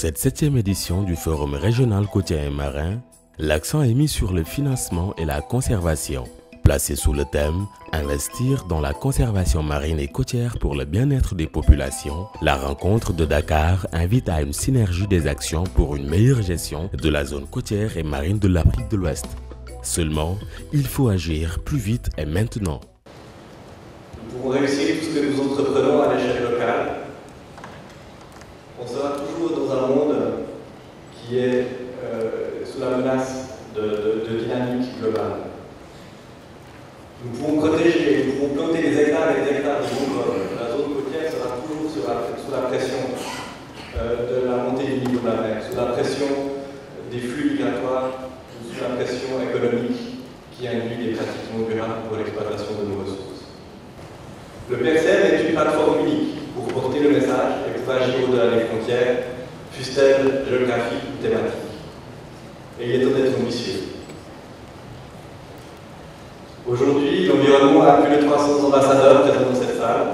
cette 7e édition du Forum régional côtier et marin, l'accent est mis sur le financement et la conservation. Placé sous le thème « Investir dans la conservation marine et côtière pour le bien-être des populations », la rencontre de Dakar invite à une synergie des actions pour une meilleure gestion de la zone côtière et marine de l'Afrique de l'Ouest. Seulement, il faut agir plus vite et maintenant. Nous pouvons réussir tout ce que nous entreprenons à l'échelle locale. On sera toujours dans un monde qui est sous la menace de dynamique globale. Nous pouvons protéger, nous pouvons planter des hectares et des hectares de mangroves. La zone côtière sera toujours sous la pression de la montée du niveau de la mer, sous la pression des flux migratoires, ou sous la pression économique qui induit des pratiques non durables pour l'exploitation de nos ressources. Le PRCM est une plateforme unique pour porter le message et pour agir au-delà des frontières, fussent-elles géographiques ou thématiques. Et il est temps d'être ambitieux. Aujourd'hui, l'environnement a plus de 300 ambassadeurs présents dans cette salle.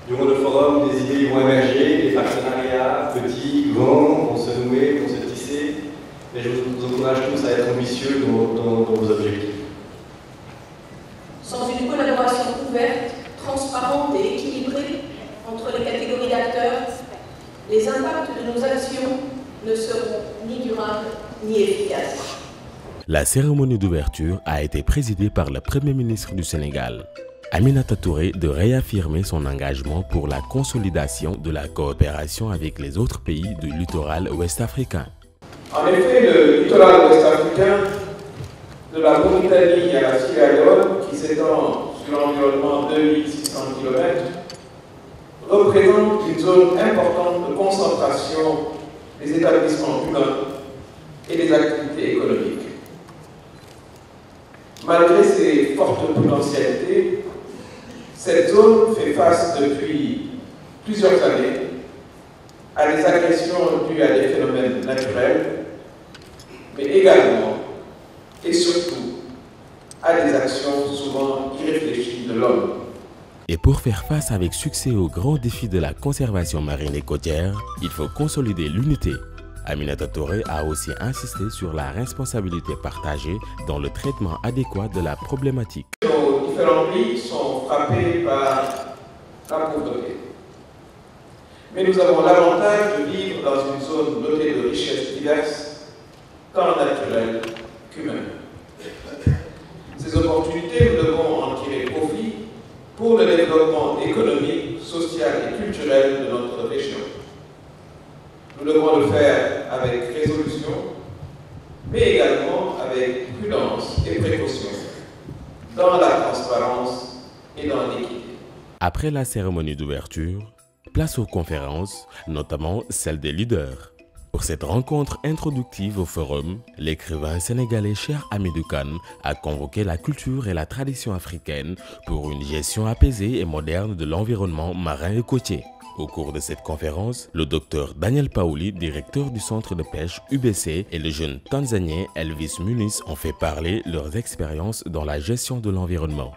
Durant le forum, des idées vont émerger, des partenariats petits, grands, vont se nouer, vont se tisser. Et je vous encourage tous à être ambitieux dans vos objectifs. Sans une collaboration ouverte, transparente et équilibrée entre les catégories d'acteurs, les impacts de nos actions ne seront ni durables ni efficaces. La cérémonie d'ouverture a été présidée par le Premier ministre du Sénégal, Aminata Touré, de réaffirmer son engagement pour la consolidation de la coopération avec les autres pays du littoral ouest-africain. En effet, le littoral ouest-africain, de la Mauritanie à la Sierra Leone, qui s'étend sur environ 2600 km, représente une zone importante de concentration des établissements humains et des activités économiques. Malgré ses fortes potentialités, cette zone fait face depuis plusieurs années à des agressions dues à des phénomènes naturels, mais également et surtout à des actions souvent irréfléchies de l'homme. Et pour faire face avec succès aux grands défis de la conservation marine et côtière, il faut consolider l'unité. Aminata Touré a aussi insisté sur la responsabilité partagée dans le traitement adéquat de la problématique. Nos différents pays sont frappés par la pauvreté. Mais nous avons l'avantage de vivre dans une zone dotée de richesses diverses, tant naturelles qu'humaines. Ces opportunités, nous devons en tirer profit pour le développement économique, social et culturel de notre région. Nous devons le faire avec résolution, mais également avec prudence et précaution, dans la transparence et dans l'équité. Après la cérémonie d'ouverture, place aux conférences, notamment celle des leaders. Pour cette rencontre introductive au forum, l'écrivain sénégalais Cheikh Hamidou Kane a convoqué la culture et la tradition africaine pour une gestion apaisée et moderne de l'environnement marin et côtier. Au cours de cette conférence, le docteur Daniel Paoli, directeur du centre de pêche UBC, et le jeune Tanzanien Elvis Muniz ont fait parler leurs expériences dans la gestion de l'environnement.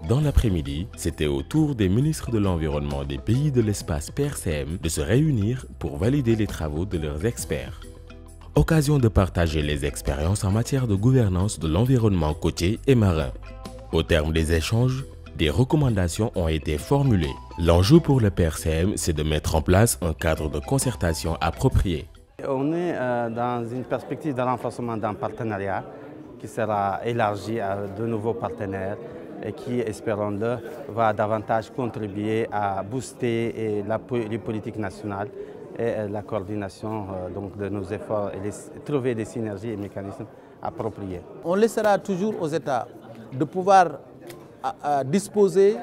Dans l'après-midi, c'était au tour des ministres de l'Environnement des pays de l'espace PRCM de se réunir pour valider les travaux de leurs experts. Occasion de partager les expériences en matière de gouvernance de l'environnement côtier et marin. Au terme des échanges, des recommandations ont été formulées. L'enjeu pour le PRCM, c'est de mettre en place un cadre de concertation approprié. On est dans une perspective de renforcement d'un partenariat qui sera élargi à de nouveaux partenaires et qui, espérons-le, va davantage contribuer à booster les politiques nationales et la coordination donc, de nos efforts et trouver des synergies et mécanismes appropriés. On laissera toujours aux États de pouvoir disposer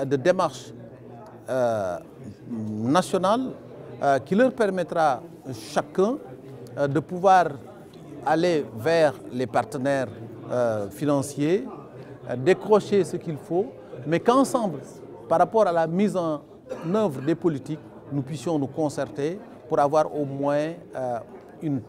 de démarches nationales qui leur permettra chacun de pouvoir aller vers les partenaires financiers, décrocher ce qu'il faut, mais qu'ensemble, par rapport à la mise en œuvre des politiques, nous puissions nous concerter pour avoir au moins une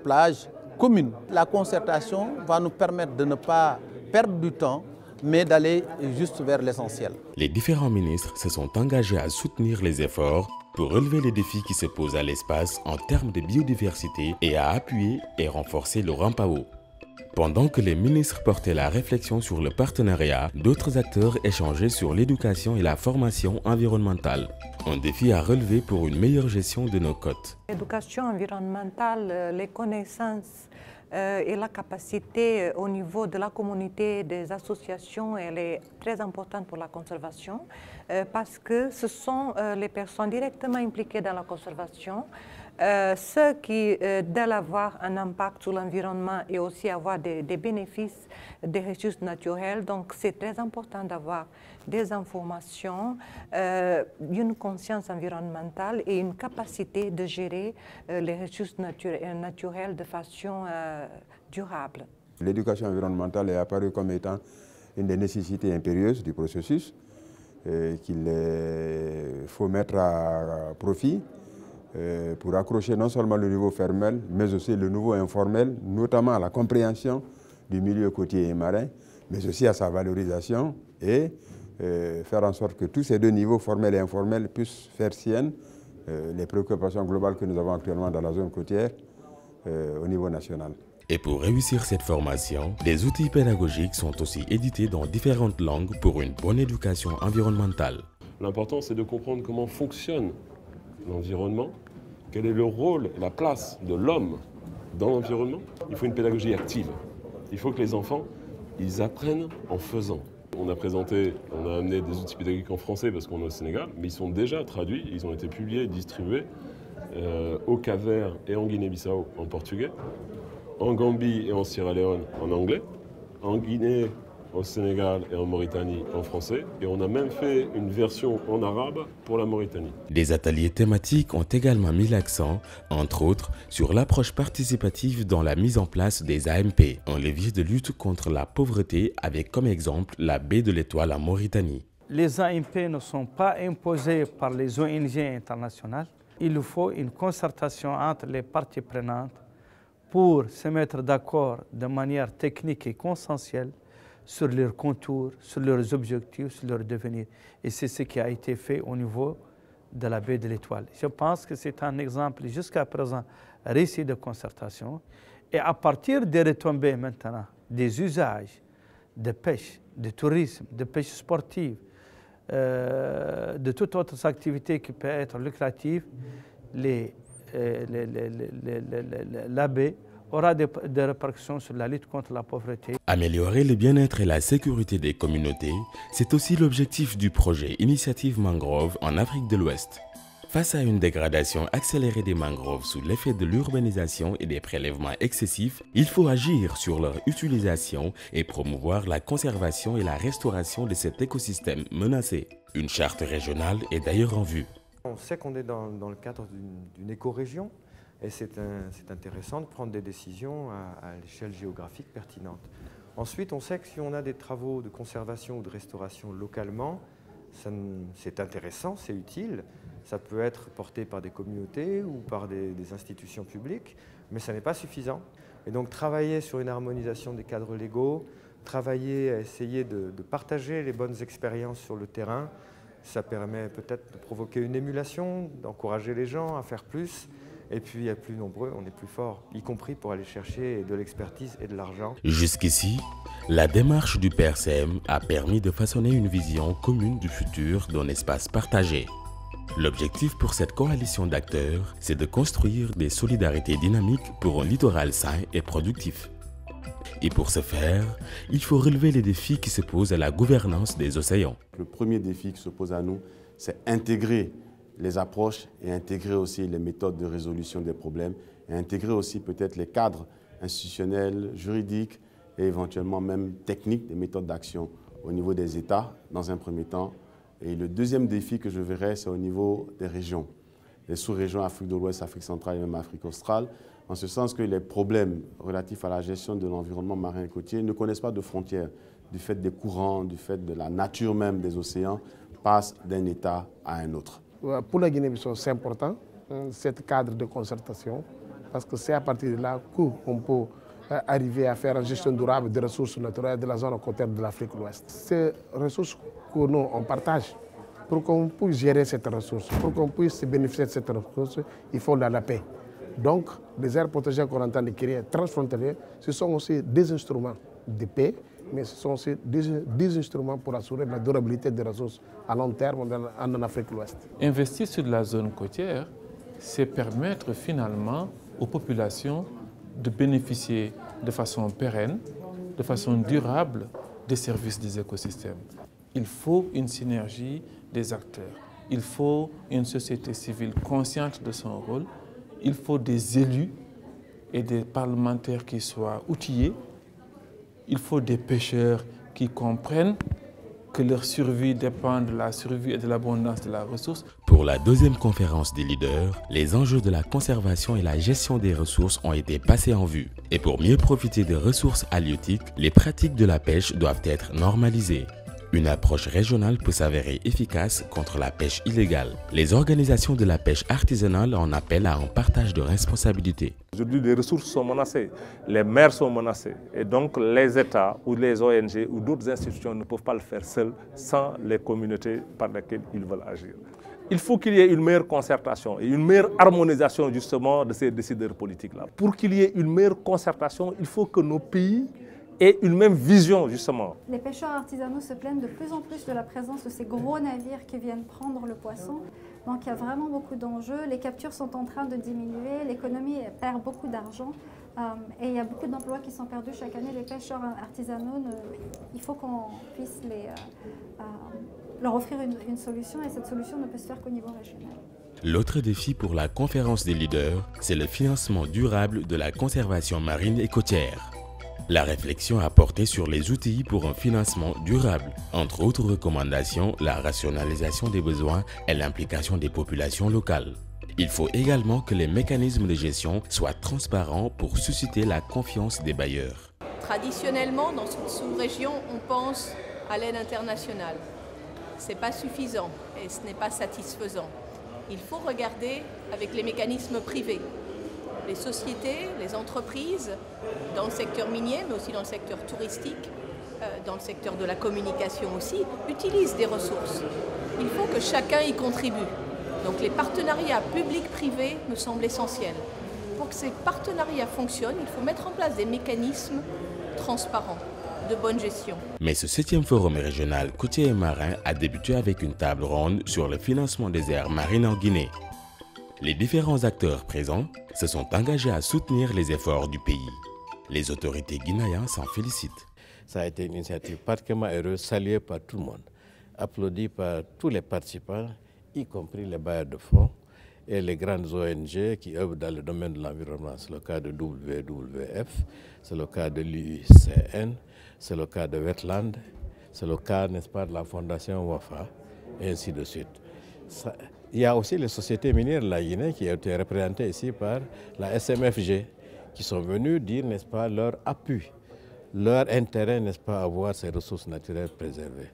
plage commune. La concertation va nous permettre de ne pas perdre du temps, mais d'aller juste vers l'essentiel. Les différents ministres se sont engagés à soutenir les efforts pour relever les défis qui se posent à l'espace en termes de biodiversité et à appuyer et renforcer le RAMPAO. Pendant que les ministres portaient la réflexion sur le partenariat, d'autres acteurs échangeaient sur l'éducation et la formation environnementale. Un défi à relever pour une meilleure gestion de nos côtes. L'éducation environnementale, les connaissances et la capacité au niveau de la communauté, des associations, elle est très importante pour la conservation parce que ce sont les personnes directement impliquées dans la conservation, ceux qui doivent avoir un impact sur l'environnement et aussi avoir des bénéfices des ressources naturelles. Donc c'est très important d'avoir des informations, une conscience environnementale et une capacité de gérer les ressources naturelles de façon durable. L'éducation environnementale est apparue comme étant une des nécessités impérieuses du processus qu'il faut mettre à profit pour accrocher non seulement le niveau formel, mais aussi le niveau informel, notamment à la compréhension du milieu côtier et marin, mais aussi à sa valorisation et faire en sorte que tous ces deux niveaux, formel et informel, puissent faire sienne les préoccupations globales que nous avons actuellement dans la zone côtière au niveau national. Et pour réussir cette formation, des outils pédagogiques sont aussi édités dans différentes langues pour une bonne éducation environnementale. L'important, c'est de comprendre comment fonctionne l'environnement, quel est le rôle et la place de l'homme dans l'environnement. Il faut une pédagogie active. Il faut que les enfants, ils apprennent en faisant. On a amené des outils pédagogiques en français parce qu'on est au Sénégal, mais ils sont déjà traduits, ils ont été publiés et distribués au Cap-Vert et en Guinée-Bissau en portugais, en Gambie et en Sierra Leone en anglais, en Guinée, au Sénégal et en Mauritanie en français, et on a même fait une version en arabe pour la Mauritanie. Des ateliers thématiques ont également mis l'accent, entre autres, sur l'approche participative dans la mise en place des AMP, un levier de lutte contre la pauvreté avec comme exemple la baie de l'Étoile en Mauritanie. Les AMP ne sont pas imposés par les ONG internationales. Il faut une concertation entre les parties prenantes pour se mettre d'accord de manière technique et consensuelle sur leurs contours, sur leurs objectifs, sur leur devenir. Et c'est ce qui a été fait au niveau de la baie de l'Étoile. Je pense que c'est un exemple jusqu'à présent réussi de concertation. Et à partir des retombées maintenant, des usages de pêche, de tourisme, de pêche sportive, de toute autre activité qui peut être lucrative, la baie aura des répercussions sur la lutte contre la pauvreté. Améliorer le bien-être et la sécurité des communautés, c'est aussi l'objectif du projet Initiative Mangrove en Afrique de l'Ouest. Face à une dégradation accélérée des mangroves sous l'effet de l'urbanisation et des prélèvements excessifs, il faut agir sur leur utilisation et promouvoir la conservation et la restauration de cet écosystème menacé. Une charte régionale est d'ailleurs en vue. On sait qu'on est dans le cadre d'une écorégion. Et c'est intéressant de prendre des décisions à l'échelle géographique pertinente. Ensuite, on sait que si on a des travaux de conservation ou de restauration localement, c'est intéressant, c'est utile. Ça peut être porté par des communautés ou par des institutions publiques, mais ça n'est pas suffisant. Et donc travailler sur une harmonisation des cadres légaux, travailler à essayer de partager les bonnes expériences sur le terrain, ça permet peut-être de provoquer une émulation, d'encourager les gens à faire plus. Et puis, à plus nombreux, on est plus fort, y compris pour aller chercher de l'expertise et de l'argent. Jusqu'ici, la démarche du PRCM a permis de façonner une vision commune du futur d'un espace partagé. L'objectif pour cette coalition d'acteurs, c'est de construire des solidarités dynamiques pour un littoral sain et productif. Et pour ce faire, il faut relever les défis qui se posent à la gouvernance des océans. Le premier défi qui se pose à nous, c'est intégrer les approches et intégrer aussi les méthodes de résolution des problèmes et intégrer aussi peut-être les cadres institutionnels, juridiques et éventuellement même techniques des méthodes d'action au niveau des États dans un premier temps. Et le deuxième défi que je verrais, c'est au niveau des régions, les sous-régions Afrique de l'Ouest, Afrique centrale et même Afrique australe, en ce sens que les problèmes relatifs à la gestion de l'environnement marin et côtier ne connaissent pas de frontières, du fait des courants, du fait de la nature même des océans, passent d'un État à un autre. Pour la Guinée-Bissau, c'est important, ce cadre de concertation, parce que c'est à partir de là qu'on peut arriver à faire une gestion durable des ressources naturelles de la zone côtière de l'Afrique de l'Ouest. Ces ressources que nous, on partage Pour qu'on puisse gérer cette ressource, pour qu'on puisse bénéficier de cette ressource, il faut la paix. Donc, les aires protégées qu'on entend de créer transfrontalières, ce sont aussi des instruments de paix, mais ce sont aussi des instruments pour assurer la durabilité des ressources à long terme en Afrique de l'Ouest. Investir sur la zone côtière, c'est permettre finalement aux populations de bénéficier de façon pérenne, de façon durable des services des écosystèmes. Il faut une synergie des acteurs. Il faut une société civile consciente de son rôle. Il faut des élus et des parlementaires qui soient outillés. Il faut des pêcheurs qui comprennent que leur survie dépend de la survie et de l'abondance de la ressource. Pour la deuxième conférence des leaders, les enjeux de la conservation et la gestion des ressources ont été passés en vue. Et pour mieux profiter des ressources halieutiques, les pratiques de la pêche doivent être normalisées. Une approche régionale peut s'avérer efficace contre la pêche illégale. Les organisations de la pêche artisanale en appellent à un partage de responsabilités. Aujourd'hui, les ressources sont menacées, les mers sont menacées. Et donc, les États ou les ONG ou d'autres institutions ne peuvent pas le faire seuls sans les communautés par lesquelles ils veulent agir. Il faut qu'il y ait une meilleure concertation et une meilleure harmonisation justement de ces décideurs politiques-là. Pour qu'il y ait une meilleure concertation, il faut que nos pays et une même vision, justement. Les pêcheurs artisanaux se plaignent de plus en plus de la présence de ces gros navires qui viennent prendre le poisson. Donc il y a vraiment beaucoup d'enjeux. Les captures sont en train de diminuer, l'économie perd beaucoup d'argent et il y a beaucoup d'emplois qui sont perdus chaque année. Les pêcheurs artisanaux, il faut qu'on puisse leur offrir une solution et cette solution ne peut se faire qu'au niveau régional. L'autre défi pour la conférence des leaders, c'est le financement durable de la conservation marine et côtière. La réflexion a porté sur les outils pour un financement durable. Entre autres recommandations, la rationalisation des besoins et l'implication des populations locales. Il faut également que les mécanismes de gestion soient transparents pour susciter la confiance des bailleurs. Traditionnellement, dans cette sous-région, on pense à l'aide internationale. Ce n'est pas suffisant et ce n'est pas satisfaisant. Il faut regarder avec les mécanismes privés. Les sociétés, les entreprises, dans le secteur minier, mais aussi dans le secteur touristique, dans le secteur de la communication aussi, utilisent des ressources. Il faut que chacun y contribue. Donc les partenariats publics-privés me semblent essentiels. Pour que ces partenariats fonctionnent, il faut mettre en place des mécanismes transparents, de bonne gestion. Mais ce 7e forum régional côtier et marin a débuté avec une table ronde sur le financement des aires marines en Guinée. Les différents acteurs présents se sont engagés à soutenir les efforts du pays. Les autorités guinéennes s'en félicitent. Ça a été une initiative particulièrement heureuse, saluée par tout le monde, applaudie par tous les participants, y compris les bailleurs de fonds et les grandes ONG qui œuvrent dans le domaine de l'environnement. C'est le cas de WWF, c'est le cas de l'UICN, c'est le cas de Wetland, c'est le cas, n'est-ce pas, de la Fondation Wafa, et ainsi de suite. Il y a aussi les sociétés minières de la Guinée qui ont été représentées ici par la SMFG, qui sont venus dire, n'est-ce pas, leur appui, leur intérêt, n'est-ce pas, à avoir ces ressources naturelles préservées.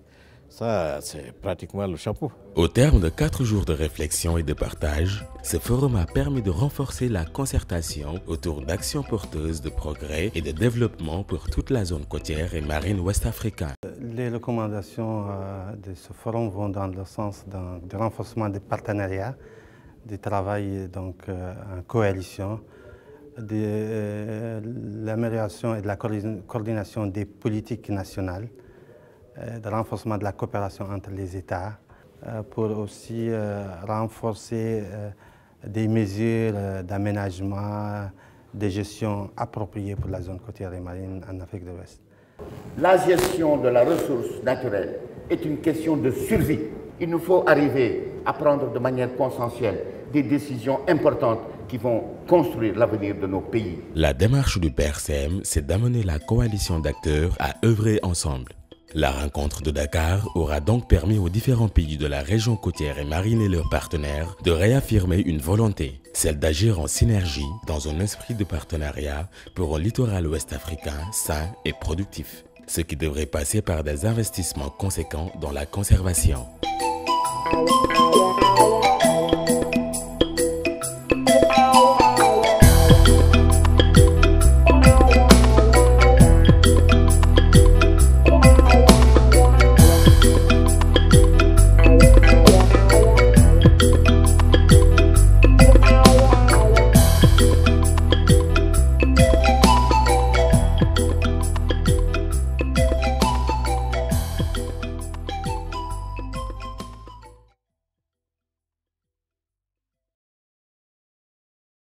Ça, c'est pratiquement le chapeau. Au terme de 4 jours de réflexion et de partage, ce forum a permis de renforcer la concertation autour d'actions porteuses de progrès et de développement pour toute la zone côtière et marine ouest-africaine. Les recommandations de ce forum vont dans le sens du renforcement des partenariats, du travail donc, en coalition, de l'amélioration et de la coordination des politiques nationales, de renforcement de la coopération entre les États, pour aussi renforcer des mesures d'aménagement, de gestion appropriées pour la zone côtière et marine en Afrique de l'Ouest. La gestion de la ressource naturelle est une question de survie. Il nous faut arriver à prendre de manière consensuelle des décisions importantes qui vont construire l'avenir de nos pays. La démarche du PRCM, c'est d'amener la coalition d'acteurs à œuvrer ensemble. La rencontre de Dakar aura donc permis aux différents pays de la région côtière et marine et leurs partenaires de réaffirmer une volonté, celle d'agir en synergie dans un esprit de partenariat pour un littoral ouest-africain sain et productif, ce qui devrait passer par des investissements conséquents dans la conservation.